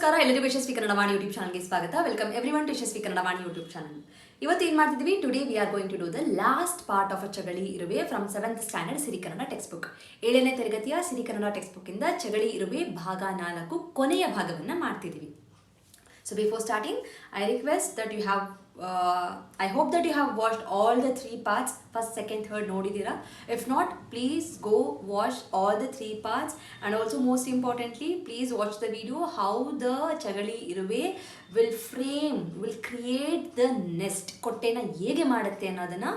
ನಮಸ್ಕಾರ ಎಲ್ಲರಿಗೂ ಯಶಸ್ವಿ ಕನ್ನಡ ವಾಣಿ ಯೂಟ್ಯೂಬ್ ಚಾನಲ್ಗೆ ಸ್ವಾಗತ. Welcome everyone to Yashaswi Kannada Vani YouTube channel. ಇವತ್ತು ಏನು ಮಾಡ್ತಿದ್ವಿ, today we are going to do the last part of a Chagali Iruve from 7th standard Sirikannada textbook. 7ನೇ ತರಗತಿಯ ಸಿರಿಕನ್ನಡ ಟೆಕ್ಸ್ಟ್ ಬುಕ್ ಇಂದ ಚಗಳಿ ಇರುವೆ ಭಾಗ 4 ಕೊನೆಯ ಭಾಗವನ್ನು ಮಾಡ್ತಿದ್ದೀವಿ. So before starting, I request that you have I hope that you have watched all the 3 parts, first, second, third nodidira. If not, please go watch all the 3 parts, and also most importantly, please watch the video how the Chagali Iruve will create the nest. Kottena hege madutte annodana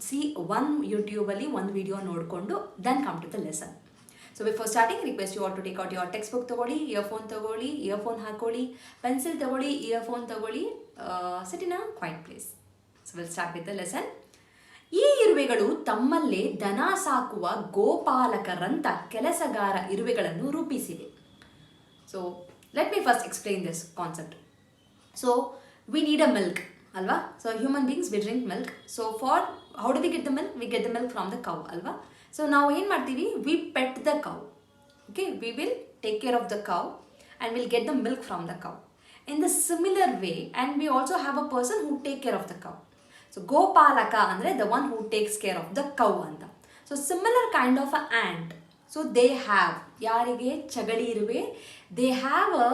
see one YouTube alli one video nodkondo then come to the lesson. So before starting, request you all to take out your textbook tagoli, earphone hakoli, pencil tagoli, earphone tagoli, sit in a quiet place. So we'll start with the lesson. ಈ ಇರುವೆಗಳು ತಮ್ಮಲ್ಲೇ ದನ ಸಾಕುವ ಗೋಪಾಲಕರಂತ ಕೆಲಸಗಾರ ಇರುವೆಗಳನ್ನು ರೂಪಿಸಿವೆ. So let me first explain this concept. So we need a milk, alva? So human beings, we drink milk. So for how do we get the milk? We get the milk from the cow, alva? So now ಏನು ಮಾಡ್ತೀವಿ, we pet the cow. Okay, we will take care of the cow and we'll get the milk from the cow. In the similar way, and we also have a person who take care of the cow. So gopalaka andre the one who takes care of the cow anta. So similar kind of a ant. So they have yarige chagali iruve, they have a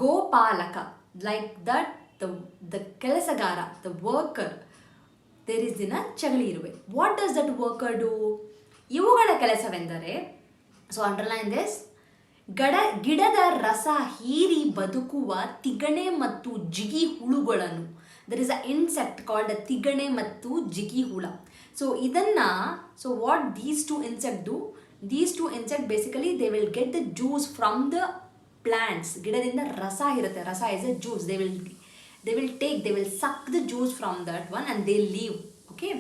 gopalaka, like that the kelasagara, the worker there is in a chagali iruve. What does that worker do? ಇವುಗಳ ಕೆಲಸವೆಂದರೆ, so underline this, ಗಿಡದ ರಸ ಹೀರಿ ಬದುಕುವ ತಿಗಣೆ ಮತ್ತು ಜಿಗಿ ಹುಳುಗಳನ್ನು, there is an insect called a ತಿಗಣೆ ಮತ್ತು ಜಿಗಿ ಹುಳ. So ಇದನ್ನ, so what these two insects do, these two insects basically they will get the juice from the plants. ಗಿಡದಿಂದ ರಸ ಇರುತ್ತೆ, ರಸ is a juice, they will suck the juice from that one and they leave. Okay,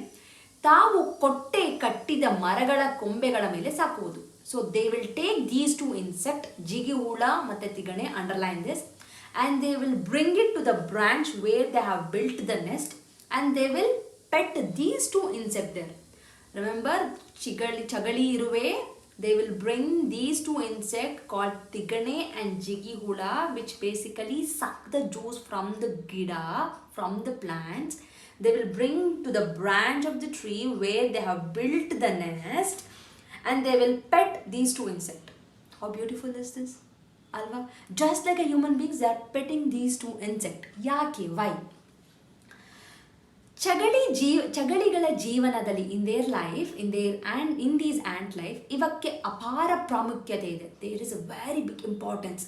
ತಾವು ಕೊಟ್ಟೆ ಕಟ್ಟಿದ ಮರಗಳ ಕೊಂಬೆಗಳ ಮೇಲೆ ಸಾಕುವುದು. So they will take these two insects, ಜಿಗಿ ಹುಳ ಮತ್ತೆ ತಿಗಣೆ, underline this, and they will bring it to the branch where they have built the nest and they will pet these two insects there. Remember, chagali iruve, they will bring these two insects called tigane and jigi hula, which basically suck the juice from the gida, from the plants. They will bring to the branch of the tree where they have built the nest and they will pet these two insects. How beautiful is this? Alva? Just like a human beings, they are petting these two insects. Yake? Why? ಚಗಳಿಗಳ ಜೀವನದಲ್ಲಿ in their life, in these ant life, ಇವಕ್ಕೆ ಅಪಾರ ಪ್ರಾಮುಖ್ಯತೆ ಇದೆ. There is a very big importance,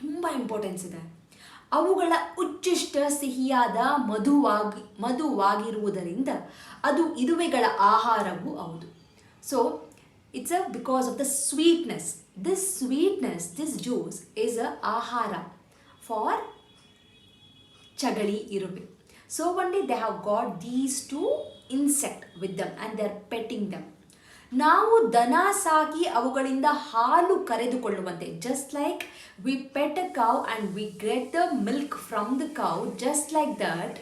ತುಂಬ importance ಇದೆ. ಅವುಗಳ ಉಚ್ಚಿಷ್ಟ ಸಿಹಿಯಾದ ಮಧುವಾಗಿರುವುದರಿಂದ ಅದು ಇರುವೆಗಳ ಆಹಾರವೂ ಹೌದು. So it's because of the sweetness. This juice is a ಆಹಾರ ಫಾರ್ ಚಗಳಿ ಇರುವೆ. So one day they have got these two insects with them and they are petting them. ನಾವು ದನ ಸಾಕಿ ಅವುಗಳಿಂದ ಹಾಲು ಕರೆದುಕೊಳ್ಳುವಂತೆ, just like we pet a cow and we get the milk from the cow, just like that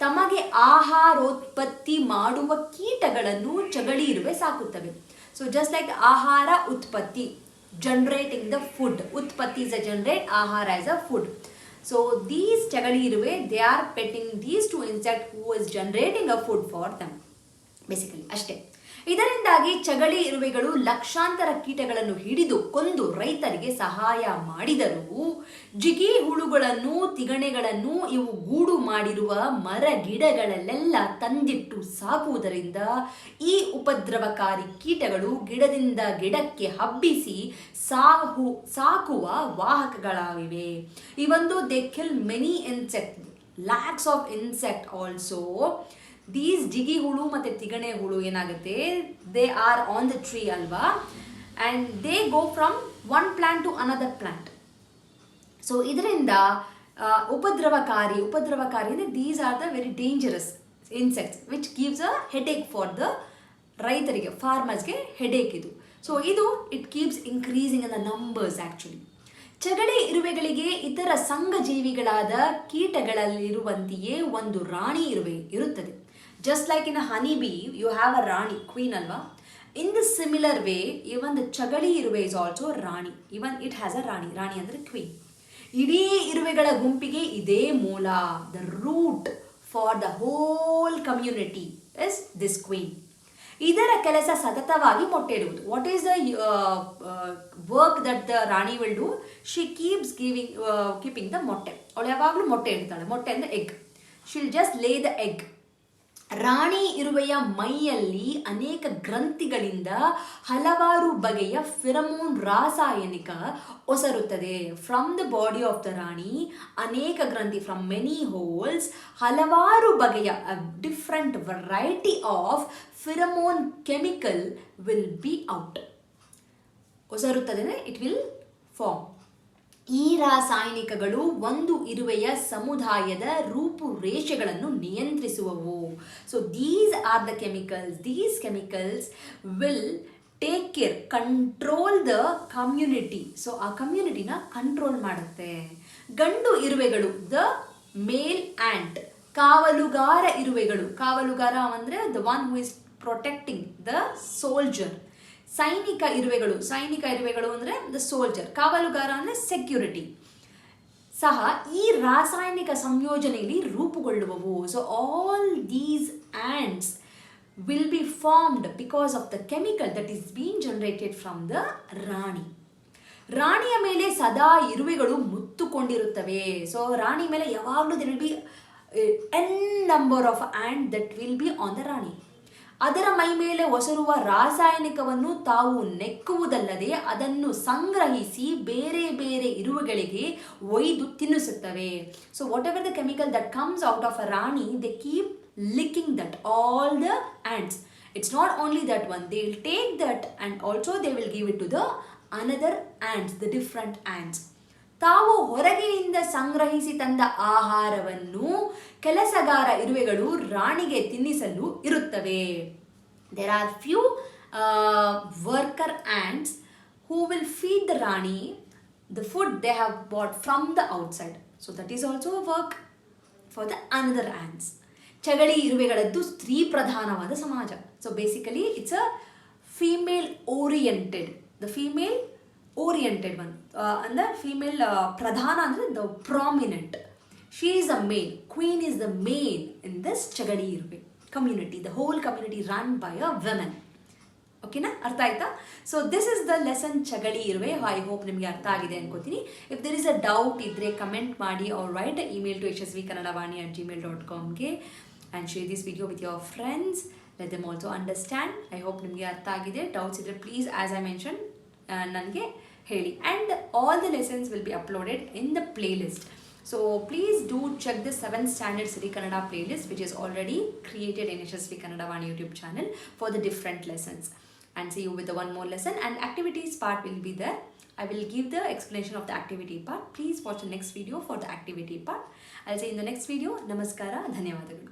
ತಮಗೆ ಆಹಾರೋತ್ಪತ್ತಿ ಮಾಡುವ ಕೀಟಗಳನ್ನು ಚಗಳಿ ಇರುವೆ ಸಾಕುತ್ತವೆ. So just like ಆಹಾರ ಉತ್ಪತ್ತಿ, generating the food, ಉತ್ಪತ್ತಿ is a generate, ಆಹಾರ is a food. So these chagali iruve, they are petting these two insects who is generating a food for them. Basically, ಅಷ್ಟೇ. ಇದರಿಂದಾಗಿ ಚಗಳಿ ಇರುವೆಗಳು ಲಕ್ಷಾಂತರ ಕೀಟಗಳನ್ನು ಹಿಡಿದು ಕೊಂದು ರೈತರಿಗೆ ಸಹಾಯ ಮಾಡಿದರೂ ಜಿಗಿ ಹುಳುಗಳನ್ನು, ತಿಗಣೆಗಳನ್ನು ಇವು ಗೂಡು ಮಾಡಿರುವ ಮರ ಗಿಡಗಳಲ್ಲೆಲ್ಲ ತಂದಿಟ್ಟು ಸಾಕುವುದರಿಂದ ಈ ಉಪದ್ರವಕಾರಿ ಕೀಟಗಳು ಗಿಡದಿಂದ ಗಿಡಕ್ಕೆ ಹಬ್ಬಿಸಿ ಸಾಕುವ ವಾಹಕಗಳಾಗಿವೆ. ಇವೊಂದು they kill many insect, lakhs of insect also. These ಜಿಗಿ ಹುಳು ಮತ್ತು ತಿಗಣೆ ಹುಳು ಏನಾಗುತ್ತೆ, they are on the tree ಅಲ್ವಾ, and they go from one plant to another plant. So ಇದರಿಂದ ಉಪದ್ರವಕಾರಿ ಅಂದರೆ these are the very dangerous insects which gives a headache for the ರೈತರಿಗೆ, ಫಾರ್ಮರ್ಸ್ಗೆ ಹೆಡೇಕ್ ಇದು. ಸೊ ಇದು it keeps increasing in the numbers actually. ಚಗಳಿ ಇರುವೆಗಳಿಗೆ ಇತರ ಸಂಘಜೀವಿಗಳಾದ ಕೀಟಗಳಲ್ಲಿರುವಂತೆಯೇ ಒಂದು ರಾಣಿ ಇರುವೆ ಇರುತ್ತದೆ. Just like in a honey bee, you have a Rani, queen alva. In the similar way, even the Chagali Iruve is also Rani. Even it has a Rani. Rani andre queen. ಇಡೀ ಇರುವೆಗಳ ಗುಂಪಿಗೆ ಇದೇ ಮೂಲ. The root for the whole community is this queen. ಇದರ ಕೆಲಸ ಸತತವಾಗಿ ಮೊಟ್ಟೆ ಇಡುವುದು. What is the work that the rani will do? She keeps keeping the motte. ಅವಳು ಯಾವಾಗಲೂ ಮೊಟ್ಟೆ ಇಡ್ತಾಳೆ. ಮೊಟ್ಟೆ ಅಂದರೆ egg. She'll just lay the egg. ರಾಣಿ ಇರುವೆಯ ಮೈಯಲ್ಲಿ ಅನೇಕ ಗ್ರಂಥಿಗಳಿಂದ ಹಲವಾರು ಬಗೆಯ ಫಿರಮೋನ್ ರಾಸಾಯನಿಕ ಒಸರುತ್ತದೆ. From the body of the rani ಅನೇಕ ಗ್ರಂಥಿ, ಫ್ರಮ್ ಮೆನಿ ಹೋಲ್ಸ್, ಹಲವಾರು ಬಗೆಯ different variety of pheromone chemical will be out. ಒಸರುತ್ತದೆ, ಇಟ್ ವಿಲ್ ಫಾರ್ಮ್. ಈ ರಾಸಾಯನಿಕಗಳು ಒಂದು ಇರುವೆಯ ಸಮುದಾಯದ ರೂಪುರೇಷೆಗಳನ್ನು ನಿಯಂತ್ರಿಸುವವು. So these are the chemicals. These chemicals will take care, control the community. So ಆ ಕಮ್ಯುನಿಟಿನ ಕಂಟ್ರೋಲ್ ಮಾಡುತ್ತೆ. ಗಂಡು ಇರುವೆಗಳು, ದ ಮೇಲ್ ಆ್ಯಂಟ್, ಕಾವಲುಗಾರ ಇರುವೆಗಳು. ಕಾವಲುಗಾರ ಅಂದರೆ the one who is protecting the soldier. ಸೈನಿಕ ಇರುವೆಗಳು ಅಂದರೆ ದ ಸೋಲ್ಜರ್. ಕಾವಲುಗಾರ ಅಂದರೆ ಸೆಕ್ಯೂರಿಟಿ ಸಹ ಈ ರಾಸಾಯನಿಕ ಸಂಯೋಜನೆಯಲ್ಲಿ ರೂಪುಗೊಳ್ಳುವವು. So all these ants will be formed because of the chemical that is been generated from the rani. ರಾಣಿಯ ಮೇಲೆ ಸದಾ ಇರುವೆಗಳು ಮುತ್ತುಕೊಂಡಿರುತ್ತವೆ. ಸೊ ರಾಣಿ ಮೇಲೆ ಯಾವಾಗಲೂ there will be n number of ants that will be on the ರಾಣಿ. ಅದರ ಮೈ ಮೇಲೆ ಒಸರುವ ರಾಸಾಯನಿಕವನ್ನು ತಾವು ನೆಕ್ಕುವುದಲ್ಲದೆ ಅದನ್ನು ಸಂಗ್ರಹಿಸಿ ಬೇರೆ ಬೇರೆ ಇರುವೆಗಳಿಗೆ ಒಯ್ದು ತಿನ್ನಿಸುತ್ತವೆ. So whatever the chemical that comes out of a rani, they keep licking that, all the ants. It's not only that one, they will take that and also they will give it to the another ants, the different ants. ತಾವು ಹೊರಗಿನಿಂದ ಸಂಗ್ರಹಿಸಿ ತಂದ ಆಹಾರವನ್ನು ಕೆಲಸಗಾರ ಇರುವೆಗಳು ರಾಣಿಗೆ ತಿನ್ನಿಸಲು ಇರುತ್ತವೆ. There are few worker ants who will feed the Rani the food they have bought from the outside. So that is also a work for the another ants. ಚಗಳಿ ಇರುವೆಗಳದ್ದು ಸ್ತ್ರೀ ಪ್ರಧಾನವಾದ ಸಮಾಜ. So basically it's a female oriented, the female oriented one. ಅಂದರೆ female ಪ್ರಧಾನ ಅಂದರೆ the prominent. She is the male, queen is the male in this Chagali Iruve community. The whole community run by a women. ಓಕೆನಾ, ಅರ್ಥ ಆಯ್ತಾ? So this is the lesson Chagali Iruve. I hope ನಿಮಗೆ ಅರ್ಥ ಆಗಿದೆ ಅನ್ಕೋತೀನಿ. If there is a doubt ಇದ್ದರೆ comment ಮಾಡಿ or write email to yashaswikannadavaani@gmail.com and share this video with your friends. Let them also understand. I hope ನಿಮಗೆ ಅರ್ಥ ಆಗಿದೆ. Doubts ಇದ್ದರೆ ಪ್ಲೀಸ್ ಆಸ್ ಐ ಮೆನ್ಷನ್ ನನಗೆ ಹೇಳಿ. And all the lessons will be uploaded in the play list. So please do check the 7th standard Sri Kannada playlist which is already created in Yashaswi Kannada Vaani YouTube channel for the different lessons. And see you with the one more lesson, and activities part will be there. I will give the explanation of the activity part. Please watch the next video for the activity part. I'll see you in the next video. Namaskara, ಧನ್ಯವಾದಗಳು.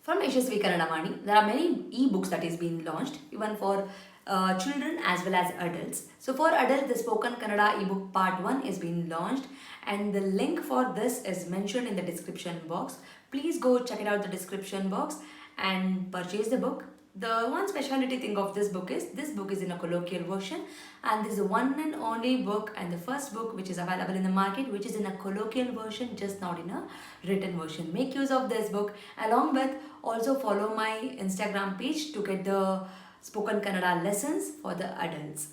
From Yashaswi Kannada Vaani, there are many e-books that is being launched, even for children as well as adults. So for adults, the Spoken Kannada ebook part 1 is being launched, and the link for this is mentioned in the description box. Please go check it out the description box and purchase the book. The one speciality thing of this book is in a colloquial version, and this is the one and only book and the first book which is available in the market which is in a colloquial version, just not in a written version. Make use of this book. Along with, also follow my Instagram page to get the Spoken Kannada lessons for the adults.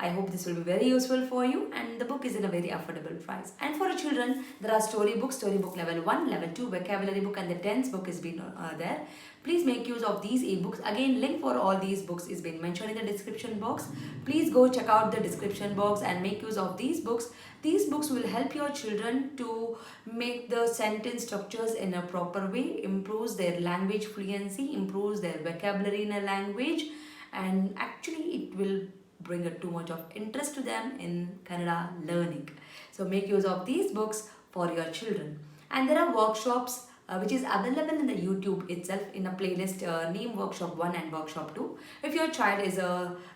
I hope this will be very useful for you, and the book is in a very affordable price. And for children, there are storybook level 1, level 2, vocabulary book, and the tense book is been there. Please make use of these ebooks. Again, link for all these books is been mentioned in the description box. Please go check out the description box and make use of these books. These books will help your children to make the sentence structures in a proper way, improves their language fluency, improves their vocabulary in a language, and actually it will bring too much of interest to them in Kannada learning. So make use of these books for your children. And there are workshops which is available in the YouTube itself in a playlist named Workshop 1 and Workshop 2. If your child is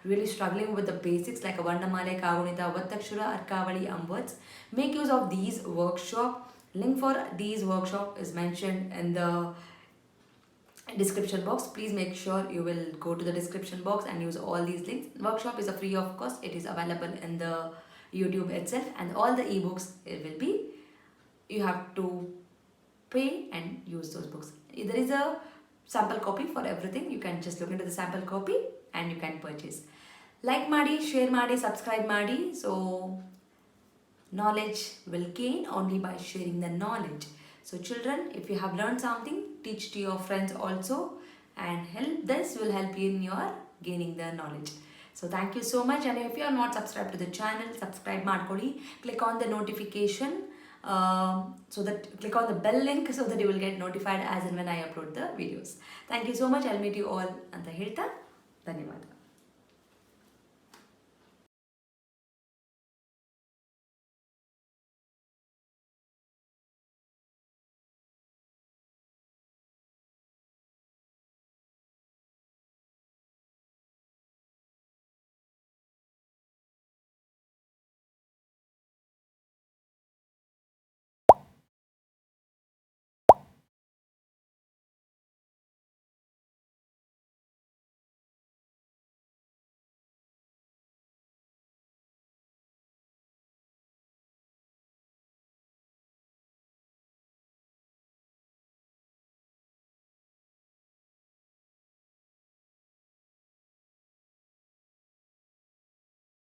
really struggling with the basics like a Varnamale, Kagunita, Vattakshura, Arkavali, words, make use of these workshop. Link for these workshop is mentioned in the description box. Please make sure you will go to the description box and use all these links. Workshop is a free of cost. It is available in the YouTube itself, and all the ebooks it will be, you have to pay and use those books. There is a sample copy for everything. You can just look into the sample copy and you can purchase. Like ಮಾಡಿ, share ಮಾಡಿ, subscribe ಮಾಡಿ. So knowledge will gain only by sharing the knowledge. So children, if you have learned something, teach to your friends also, and this will help you in your gaining the knowledge. So thank you so much, and if you are not subscribed to the channel, subscribe ಮಾಡ್ಕೊಳ್ಳಿ. Click on the notification, so that click on the bell link so that you will get notified as and when I upload the videos. Thank you so much. I'll meet you all ಅಂತ ಹೇಳ್ತಾ ಧನ್ಯವಾದ.